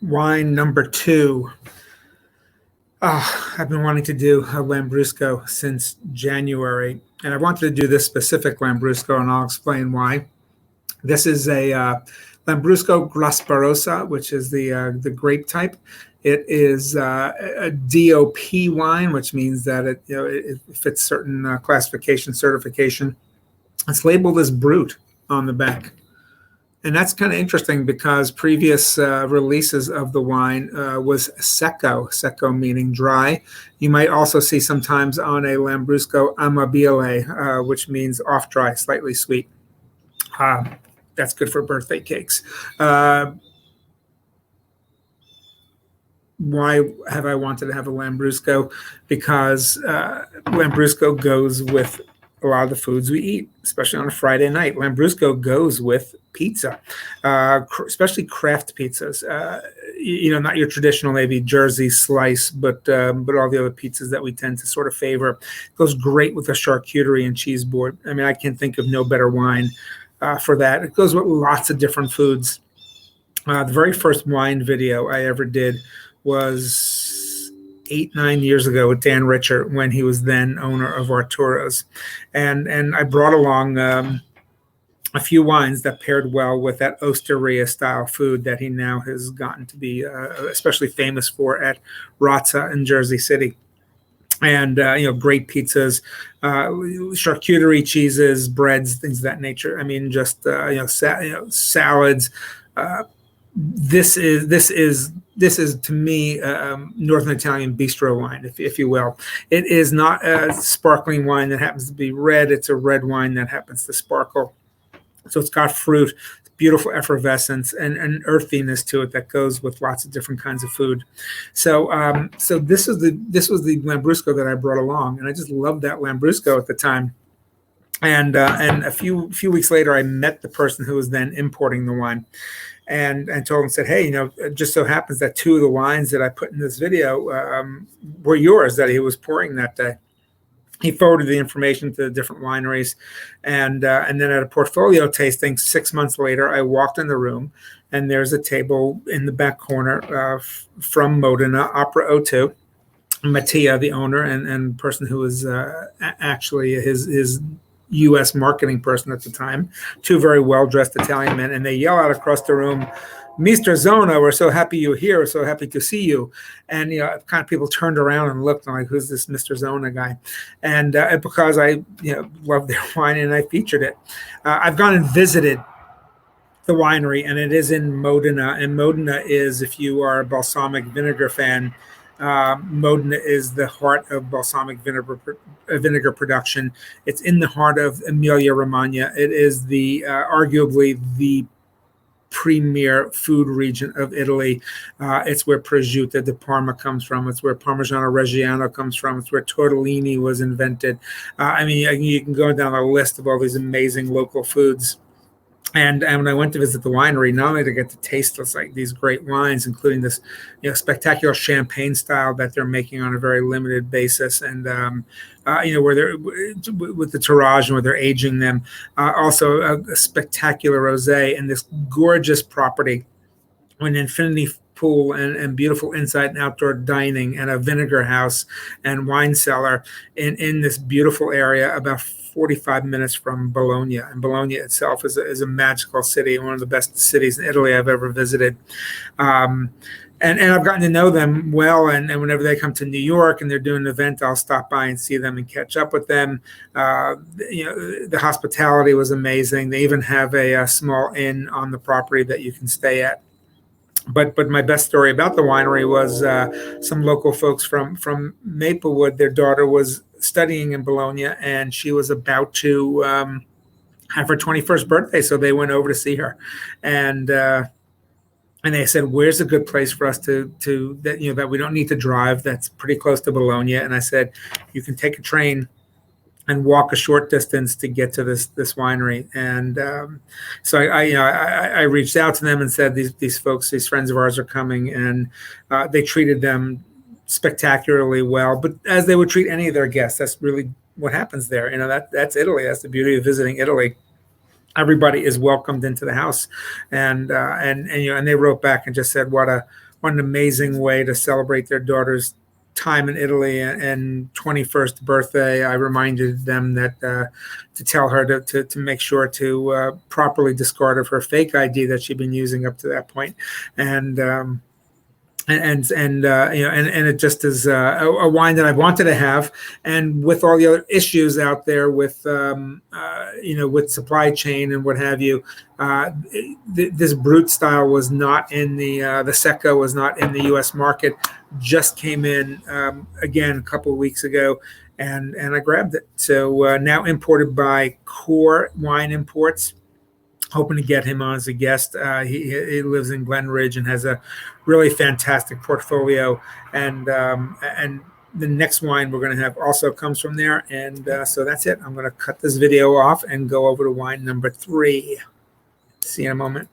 Wine number 2. I've been wanting to do a Lambrusco since January, and I wanted to do this specific Lambrusco, and I'll explain why. This is a Lambrusco Grasparosa, which is the grape type. It is a DOP wine, which means that it fits certain classification certification. It's labeled as Brut on the back. And that's kind of interesting because previous releases of the wine was secco meaning dry. You might also see sometimes on a Lambrusco amabile, which means off dry, slightly sweet. That's good for birthday cakes. Why have I wanted to have a Lambrusco? Because Lambrusco goes with a lot of the foods we eat, especially on a Friday night. Lambrusco goes with pizza, especially craft pizzas. Not your traditional maybe Jersey slice, but all the other pizzas that we tend to sort of favor. It goes great with a charcuterie and cheese board. I mean, I can think of no better wine for that. It goes with lots of different foods. The very first wine video I ever did was 8-9 years ago with Dan Richer, when he was then owner of Arturo's, and I brought along a few wines that paired well with that osteria style food that he now has gotten to be especially famous for at Razza in Jersey City. And great pizzas, charcuterie, cheeses, breads, things of that nature. I mean, just salads. This is to me Northern Italian bistro wine, if you will. It is not a sparkling wine that happens to be red. It's a red wine that happens to sparkle. So it's got fruit, beautiful effervescence, and earthiness to it that goes with lots of different kinds of food. So this was the Lambrusco that I brought along, and I just loved that Lambrusco at the time. And a few weeks later, I met the person who was then importing the wine. And told him, said, hey, it just so happens that 2 of the wines that I put in this video were yours that he was pouring that day. He forwarded the information to the different wineries. And then at a portfolio tasting 6 months later, I walked in the room, and there's a table in the back corner from Modena, Opera02. Mattia, the owner and person who was actually his U.S. marketing person at the time, 2 very well-dressed Italian men, and they yell out across the room, Mr. Zona, we're so happy you're here. We're so happy to see you. And, kind of people turned around and looked, and like, who's this Mr. Zona guy? And because I, loved their wine and I featured it. I've gone and visited the winery, and it is in Modena. And Modena is, if you are a balsamic vinegar fan, Modena is the heart of balsamic vinegar production. It's in the heart of Emilia-Romagna. It is the arguably the premier food region of Italy. It's where prosciutto di Parma comes from. It's where Parmigiano Reggiano comes from. It's where tortellini was invented. You can go down a list of all these amazing local foods. And when I went to visit the winery, not only to get to taste these great wines, including this spectacular champagne style that they're making on a very limited basis, and where they're with the tirage and where they're aging them, also a spectacular rosé and this gorgeous property, an infinity pool and beautiful inside and outdoor dining and a vinegar house and wine cellar in this beautiful area about 45 minutes from Bologna. And Bologna itself is a magical city, one of the best cities in Italy I've ever visited. And I've gotten to know them well. And whenever they come to New York and they're doing an event, I'll stop by and see them and catch up with them. The hospitality was amazing. They even have a small inn on the property that you can stay at. But my best story about the winery was some local folks from Maplewood. Their daughter was studying in Bologna, and she was about to have her 21st birthday, so they went over to see her, and they said, "Where's a good place for us to that we don't need to drive? That's pretty close to Bologna." And I said, "You can take a train and walk a short distance to get to this winery." And so I reached out to them and said, these folks, these friends of ours are coming, and they treated them spectacularly well, but as they would treat any of their guests. That's really what happens there. That's Italy. That's the beauty of visiting Italy. Everybody is welcomed into the house, and they wrote back and just said what what an amazing way to celebrate their daughter's time in Italy and 21st birthday. I reminded them that to tell her to make sure to properly discard of her fake ID that she'd been using up to that point, and it just is a wine that I wanted to have, and with all the other issues out there with with supply chain and what have you, this Brut style was not in the Secco was not in the U.S. market. Just came in again a couple of weeks ago, and I grabbed it. So now imported by Core Wine Imports. Hoping to get him on as a guest. He lives in Glen Ridge and has a really fantastic portfolio. And the next wine we're going to have also comes from there. And so that's it. I'm going to cut this video off and go over to wine number 3. See you in a moment.